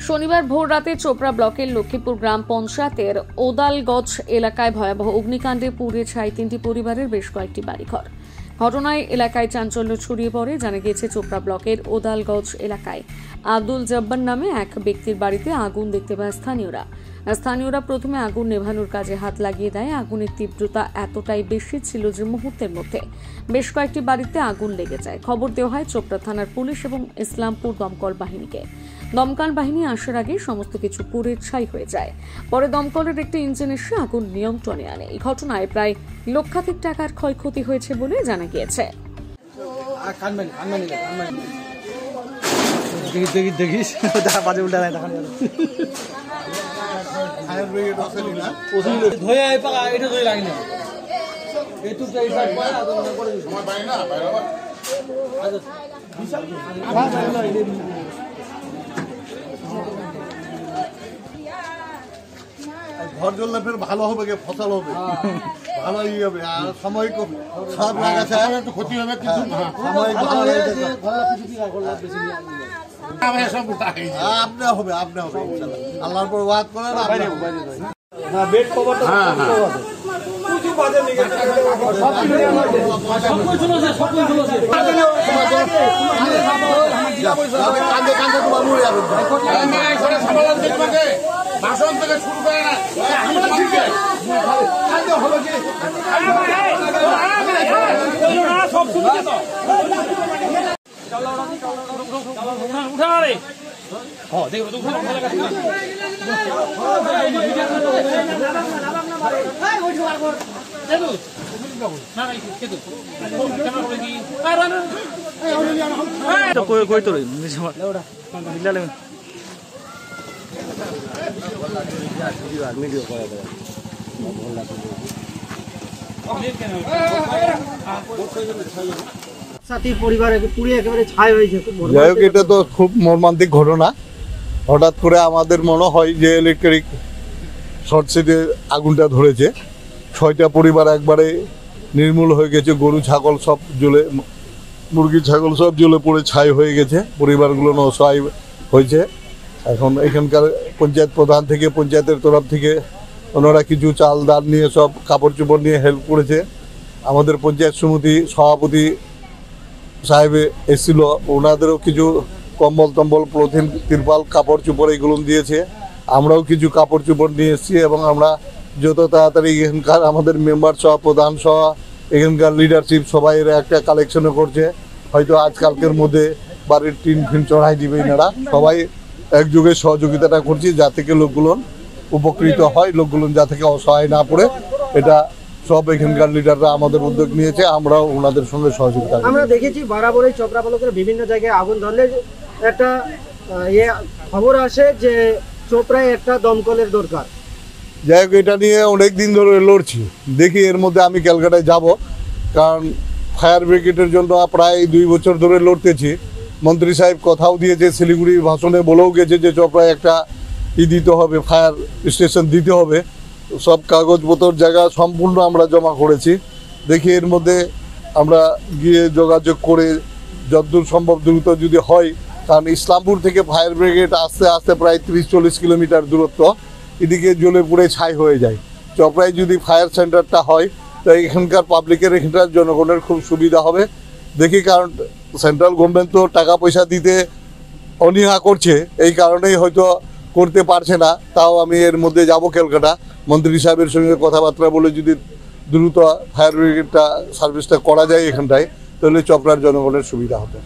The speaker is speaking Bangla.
শনিবার ভোর রাতে চোপড়া ব্লকের লক্ষ্মীপুর গ্রাম পঞ্চায়েতের ওদালগঞ্জ এলাকায় ভয়াবহ অগ্নিকাণ্ডে পুড়ে ছাই 3টি পরিবারের বেশ কয়েকটি বাড়িঘর। ঘটনায় এলাকায় চাঞ্চল্য ছড়িয়ে পড়ে। জানা গিয়েছে চোপড়া ব্লকের ওদালগঞ্জ এলাকায় আব্দুল জব্বার নামে এক ব্যক্তির বাড়িতে আগুন দেখতে পায় স্থানীয়রা প্রথমে আগুন নেভানোর কাজে হাত লাগিয়ে দেয়। আগুনের তীব্রতা এতটাই বেশি ছিল যে মুহূর্তের মধ্যে বেশ কয়েকটি বাড়িতে আগুন লেগে যায়। খবর দেওয়া হয় চোপড়া থানার পুলিশ এবং ইসলামপুর দমকল বাহিনীকে। দমকল বাহিনী আসার আগে সমস্ত কিছু পুড়ে ছাই হয়ে যায়। পরে দমকলের একটি ইঞ্জিন এসে আগুন নিয়ন্ত্রণে আনে। এই ঘটনায় প্রায় লক্ষাধিক টাকার ক্ষয়ক্ষতি হয়েছে বলে জানা গিয়েছে। ঘর জ্বললে ফের ভালো হবে, ফসল হবে, ভালো হবে, আর সময় খারাপ লাগাছে, একটু ক্ষতি হবে, কিছু সময় আপনি হবে আল্লাহর পর ওয়াদ করেন। ভাষণ থেকে শুরু করে না সব শুনছে তো এটা তো খুব মর্মান্তিক ঘটনা। হঠাৎ করে আমাদের মনে হয় যে ইলেকট্রিক শর্ট সার্কিটে আগুনটা ধরেছে। 6টা পরিবার একবারে নির্মূল হয়ে গেছে। গরু ছাগল সব জ্বলে, মুরগি ছাগল সব জ্বলে পড়ে ছাই হয়ে গেছে। পরিবারগুলো অসহায় হয়েছে। এখন এখানকার পঞ্চায়েত প্রধান থেকে, পঞ্চায়েতের তরফ থেকে ওনারা কিছু চাল ডাল নিয়ে সব কাপড় চোপড় নিয়ে হেল্প করেছে। আমাদের পঞ্চায়েত সমিতি সভাপতি সাহেব এসেছিল, ওনাদেরও কিছু কম্বল টম্বল, পলিথিন, তিরপাল, কাপড় চোপড় এগুলো দিয়েছে। আমরাও কিছু কাপড় চোপড় নিয়ে এসেছি এবং আমরা যত তাড়াতাড়ি এখানকার আমাদের মেম্বার সহ, প্রধান সহ, এখানকার লিডারশিপ সবাই এরা একটা কালেকশনও করছে। হয়তো আজকালকের মধ্যে বাড়ির টিন ফিন চড়াই দিবে এনারা। সবাই একযোগে সহযোগিতাটা করছি যা থেকে লোকগুলো উপকৃত হয়, লোকগুলো যা থেকে অসহায় না পড়ে। এটা সব এখানকার লিডাররা আমাদের উদ্যোগ নিয়েছে, আমরাও ওনাদের সঙ্গে সহযোগিতা। আমরা দেখেছি বরাবরই চোপড়া ব্লকের বিভিন্ন জায়গায় আগুন ধরলে একটা খবর আসে যে চোপড়ায় একটা দমকলের দরকার। যাই হোক, এটা নিয়ে অনেক দিন ধরে লড়ছি। দেখি এর মধ্যে আমি ক্যালকাটায় যাব, কারণ ফায়ার ব্রিগেডের জন্য প্রায় 2 বছর ধরে লড়তেছি। মন্ত্রী সাহেব কথাও দিয়েছে, শিলিগুড়ি ভাষণে বলেও গেছে যে চোপড়ায় একটা দিতে হবে, ফায়ার স্টেশন দিতে হবে। সব কাগজপত্র জায়গা সম্পূর্ণ আমরা জমা করেছি। দেখি এর মধ্যে আমরা গিয়ে যোগাযোগ করে যতদূর সম্ভব দ্রুত যদি হয়, কারণ ইসলামপুর থেকে ফায়ার ব্রিগেড আস্তে আস্তে প্রায় 30-40 কিলোমিটার দূরত্ব, এদিকে জ্বলে পুড়ে ছাই হয়ে যায়। চোপড়ায় যদি ফায়ার সেন্টারটা হয় তো এখানকার পাবলিকের, এখানকার জনগণের খুব সুবিধা হবে। দেখি, কারণ সেন্ট্রাল গভর্নমেন্ট তো টাকা পয়সা দিতে অনীহা করছে, এই কারণেই হয়তো করতে পারছে না। তাও আমি এর মধ্যে যাব ক্যালকাটা, মন্ত্রী সাহেবের সঙ্গে কথাবার্তা বলে যদি দ্রুত ফায়ার ব্রিগেডটা সার্ভিসটা করা যায় এখানটায়, তাহলে চোপড়ার জনগণের সুবিধা হবে।